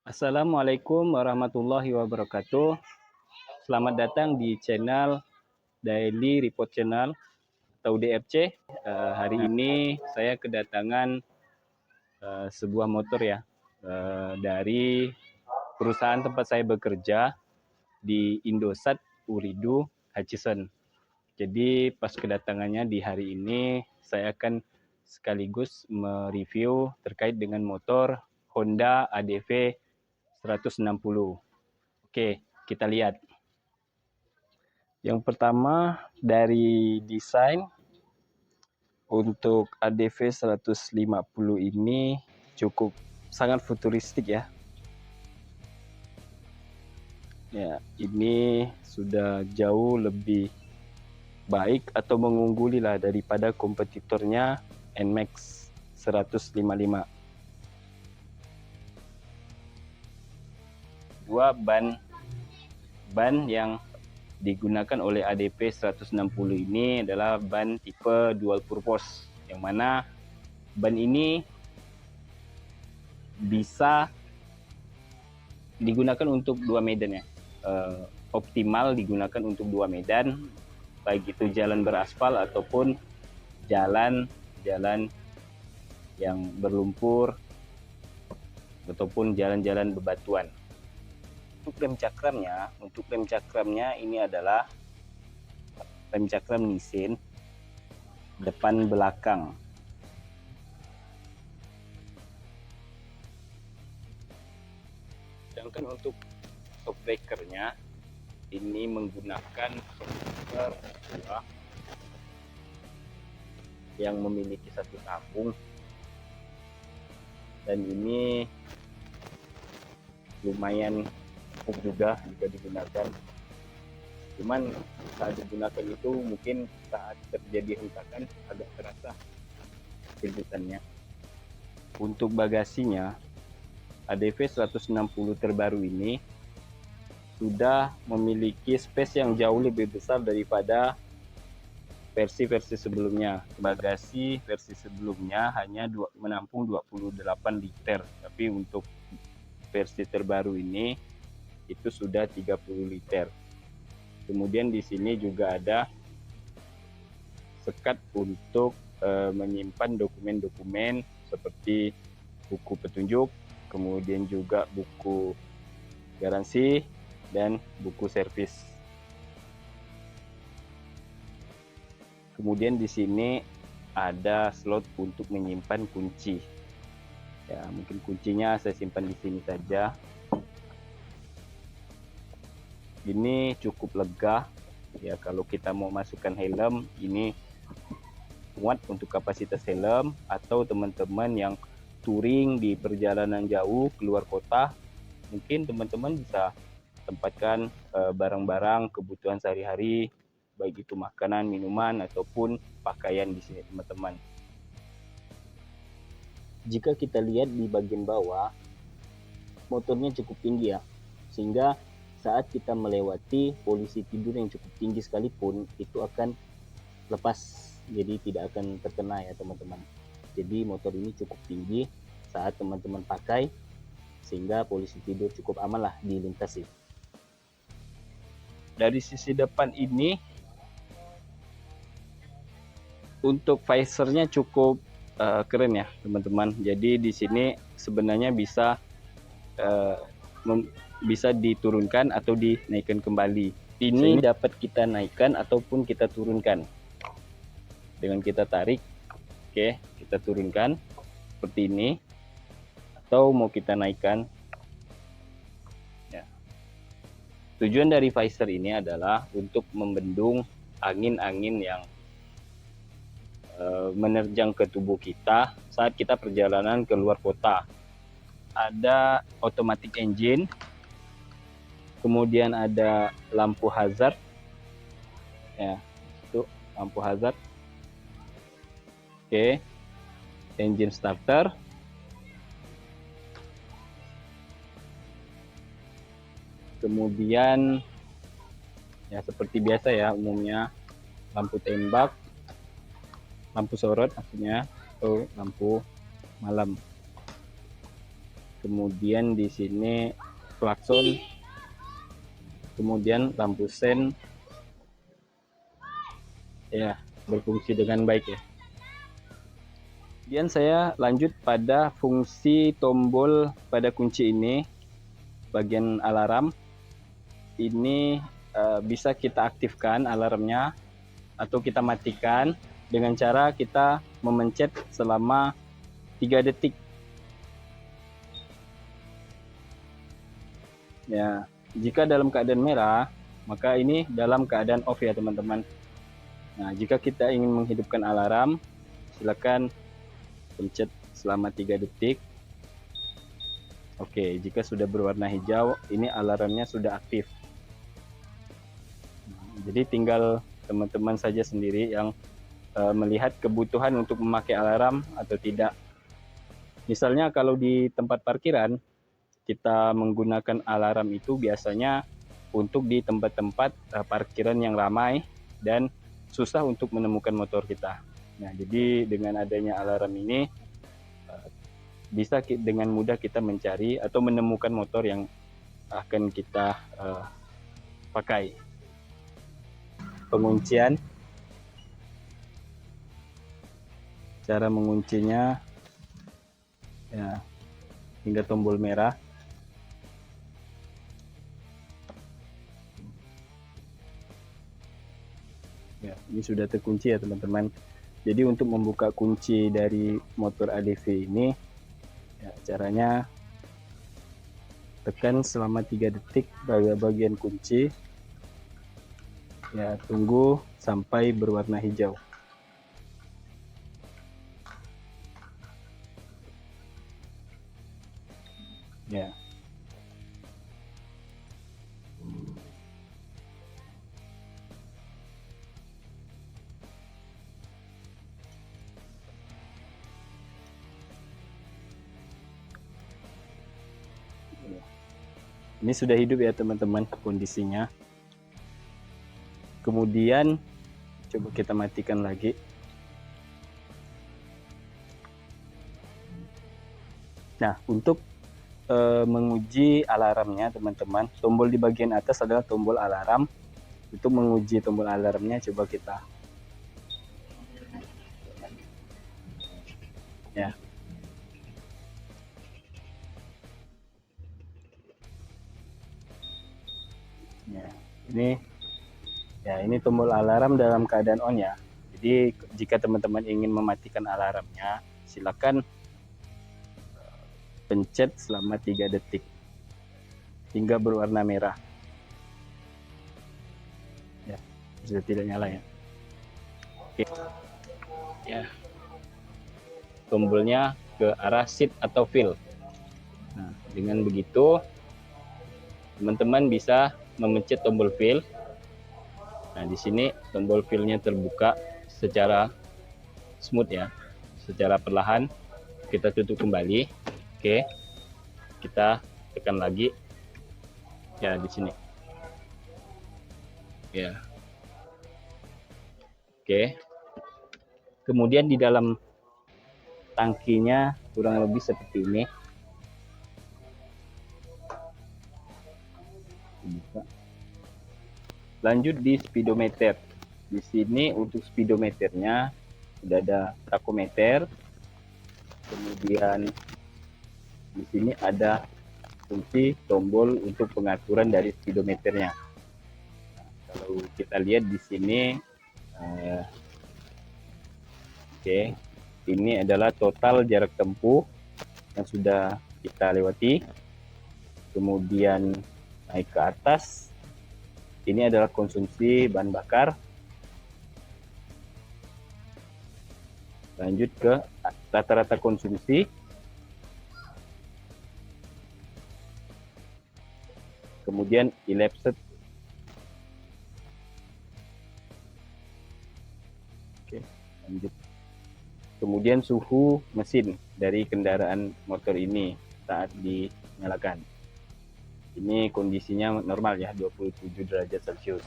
Assalamualaikum warahmatullahi wabarakatuh. Selamat datang di channel Daily Report Channel atau DRC. Hari ini saya kedatangan sebuah motor ya dari perusahaan tempat saya bekerja di Indosat Ooredoo Hutchison. Jadi pas kedatangannya di hari ini saya akan sekaligus mereview terkait dengan motor Honda ADV 160. Oke, kita lihat. Yang pertama dari desain untuk ADV 150 ini cukup sangat futuristik ya. Ya, ini sudah jauh lebih baik atau mengungguli lah daripada kompetitornya NMAX 155. Dua ban yang digunakan oleh ADV 160 ini adalah ban tipe dual purpose, yang mana ban ini bisa digunakan untuk dua medan ya. Optimal digunakan untuk dua medan, baik itu jalan beraspal ataupun jalan yang berlumpur ataupun jalan-jalan bebatuan. Untuk rem cakramnya ini adalah rem cakram Nissin depan belakang. Sedangkan untuk shock breakernya ini menggunakan shock breaker yang memiliki satu tabung, dan ini lumayan empuk juga jika digunakan. Cuman saat digunakan itu mungkin saat terjadi hentakan agak terasa kejutannya. Untuk bagasinya ADV 160 terbaru ini sudah memiliki space yang jauh lebih besar daripada versi-versi sebelumnya. Bagasi versi sebelumnya hanya menampung 28 liter, tapi untuk versi terbaru ini itu sudah 30 liter. Kemudian di sini juga ada sekat untuk menyimpan dokumen-dokumen seperti buku petunjuk, kemudian juga buku garansi dan buku servis. Kemudian di sini ada slot untuk menyimpan kunci. Ya, mungkin kuncinya saya simpan di sini saja. Ini cukup lega ya, kalau kita mau masukkan helm ini muat untuk kapasitas helm, atau teman-teman yang touring di perjalanan jauh keluar kota, mungkin teman-teman bisa tempatkan barang-barang kebutuhan sehari-hari, baik itu makanan, minuman ataupun pakaian di sini teman-teman. Jika kita lihat di bagian bawah, motornya cukup tinggi ya, sehingga saat kita melewati polisi tidur yang cukup tinggi sekalipun itu akan lepas, jadi tidak akan terkena ya teman-teman. Jadi motor ini cukup tinggi saat teman-teman pakai, sehingga polisi tidur cukup aman lah dilintasi. Dari sisi depan ini untuk visornya cukup keren ya teman-teman. Jadi di sini sebenarnya bisa diturunkan atau dinaikkan kembali. Ini dapat kita naikkan ataupun kita turunkan dengan kita tarik. Oke, kita turunkan seperti ini, atau mau kita naikkan ya. Tujuan dari visor ini adalah untuk membendung angin-angin yang menerjang ke tubuh kita saat kita perjalanan ke luar kota. Ada automatic engine, kemudian ada lampu hazard ya, itu lampu hazard. Oke, engine starter, kemudian ya seperti biasa ya umumnya lampu tembak, lampu sorot maksudnya, atau lampu malam. kemudian di sini klakson, kemudian lampu sen ya, berfungsi dengan baik ya. Kemudian saya lanjut pada fungsi tombol pada kunci ini, bagian alarm. Ini bisa kita aktifkan alarmnya atau kita matikan dengan cara kita memencet selama 3 detik. Ya, jika dalam keadaan merah, maka ini dalam keadaan off ya teman-teman. Nah, jika kita ingin menghidupkan alarm, silakan pencet selama 3 detik. Oke, jika sudah berwarna hijau, ini alarmnya sudah aktif. Jadi tinggal teman-teman saja sendiri yang melihat kebutuhan untuk memakai alarm atau tidak. Misalnya kalau di tempat parkiran, kita menggunakan alarm itu biasanya untuk di tempat-tempat parkiran yang ramai dan susah untuk menemukan motor kita. Nah, jadi dengan adanya alarm ini bisa dengan mudah kita mencari atau menemukan motor yang akan kita pakai. Penguncian, cara menguncinya ya, hingga tombol merah. Ya, ini sudah terkunci ya teman-teman. Jadi untuk membuka kunci dari motor ADV ini ya, caranya tekan selama 3 detik bagian kunci ya, tunggu sampai berwarna hijau. Ya. Ini sudah hidup ya teman-teman kondisinya. Kemudian coba kita matikan lagi. Nah, untuk menguji alarmnya teman-teman, tombol di bagian atas adalah tombol alarm. Untuk menguji tombol alarmnya coba kita ya. Ya, ini tombol alarm dalam keadaan on ya. Jadi jika teman-teman ingin mematikan alarmnya, silakan pencet selama 3 detik hingga berwarna merah. Ya, sudah tidak nyala ya. Oke. Ya. Tombolnya ke arah seat atau fill. Nah, dengan begitu teman-teman bisa memencet tombol fill. Nah, di sini tombol fill-nya terbuka secara smooth ya, secara perlahan. Kita tutup kembali. Oke, kita tekan lagi. Ya, di sini. Ya. Oke. Kemudian di dalam tangkinya kurang lebih seperti ini. Lanjut di speedometer. Di sini untuk speedometernya sudah ada tachometer. Kemudian di sini ada fungsi tombol untuk pengaturan dari speedometernya. Nah, kalau kita lihat di sini, oke, ini adalah total jarak tempuh yang sudah kita lewati. Kemudian naik ke atas. Ini adalah konsumsi bahan bakar. Lanjut ke rata-rata konsumsi. Kemudian elapsed. Oke, lanjut. Kemudian suhu mesin dari kendaraan motor ini saat dinyalakan. Ini kondisinya normal ya, 27 derajat Celcius.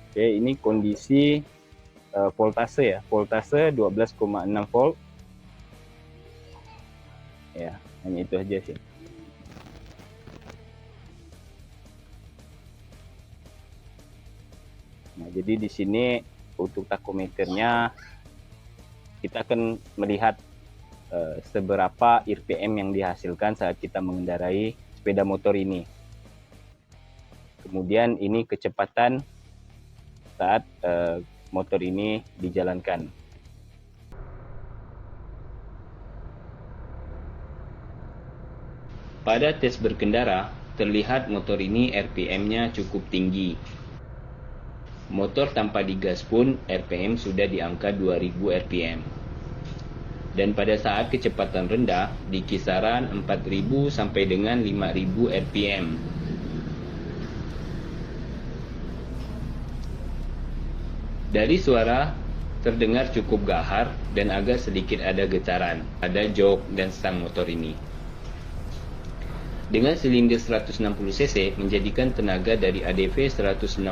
Oke, ini kondisi voltase ya, voltase 12,6 volt. Ya, hanya itu aja sih. Nah, jadi di sini untuk takometernya kita akan melihat seberapa RPM yang dihasilkan saat kita mengendarai sepeda motor ini. Kemudian ini kecepatan saat motor ini dijalankan. Pada tes berkendara, terlihat motor ini RPM-nya cukup tinggi. Motor tanpa digas pun RPM sudah di angka 2000 RPM. Dan pada saat kecepatan rendah di kisaran 4000 sampai dengan 5000 RPM. Dari suara terdengar cukup gahar dan agak sedikit ada getaran pada jok dan stang motor ini. Dengan silinder 160 cc menjadikan tenaga dari ADV 160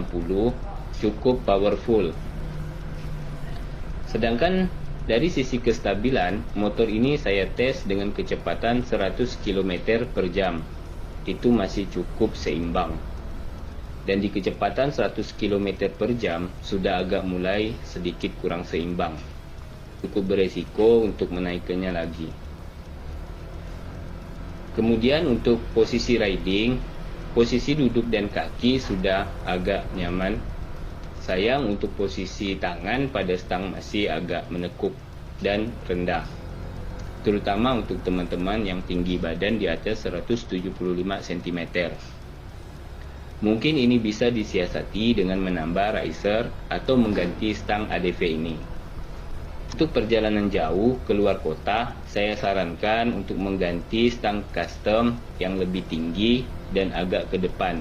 cukup powerful. Sedangkan dari sisi kestabilan, motor ini saya tes dengan kecepatan 100 km per jam. Itu masih cukup seimbang. Dan di kecepatan 100 km per jam sudah agak mulai sedikit kurang seimbang. Cukup beresiko untuk menaikkannya lagi. Kemudian untuk posisi riding, posisi duduk dan kaki sudah agak nyaman. Sayang untuk posisi tangan pada stang masih agak menekuk dan rendah. Terutama untuk teman-teman yang tinggi badan di atas 175 cm. Mungkin ini bisa disiasati dengan menambah riser atau mengganti stang ADV ini. Untuk perjalanan jauh keluar kota, saya sarankan untuk mengganti stang custom yang lebih tinggi dan agak ke depan,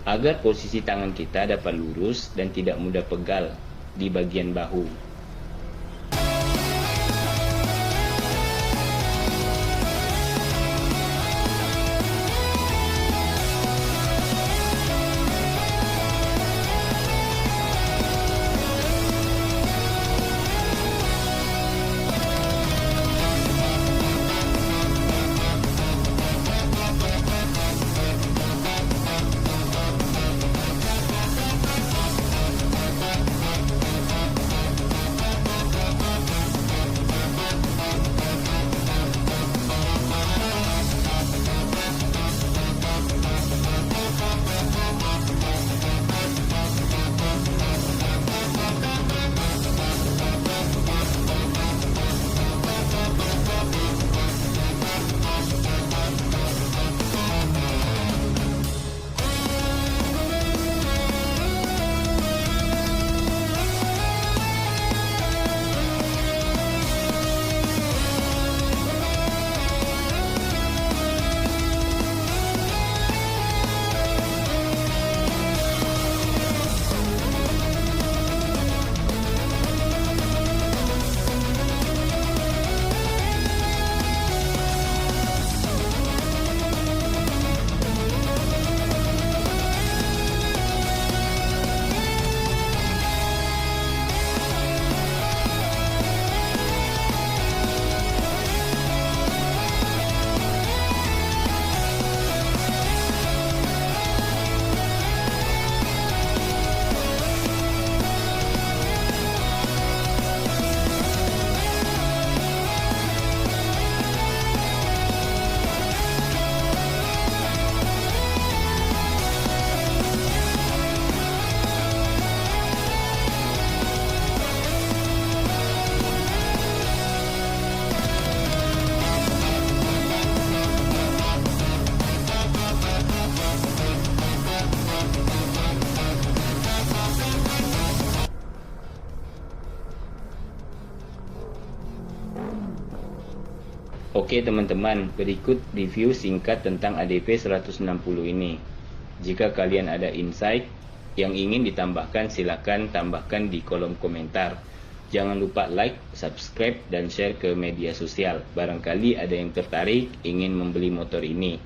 agar posisi tangan kita dapat lurus dan tidak mudah pegal di bagian bahu. Oke teman-teman, berikut review singkat tentang ADV 160 ini. Jika kalian ada insight yang ingin ditambahkan, silakan tambahkan di kolom komentar. Jangan lupa like, subscribe, dan share ke media sosial. Barangkali ada yang tertarik ingin membeli motor ini.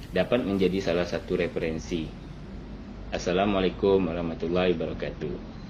Dapat menjadi salah satu referensi. Assalamualaikum warahmatullahi wabarakatuh.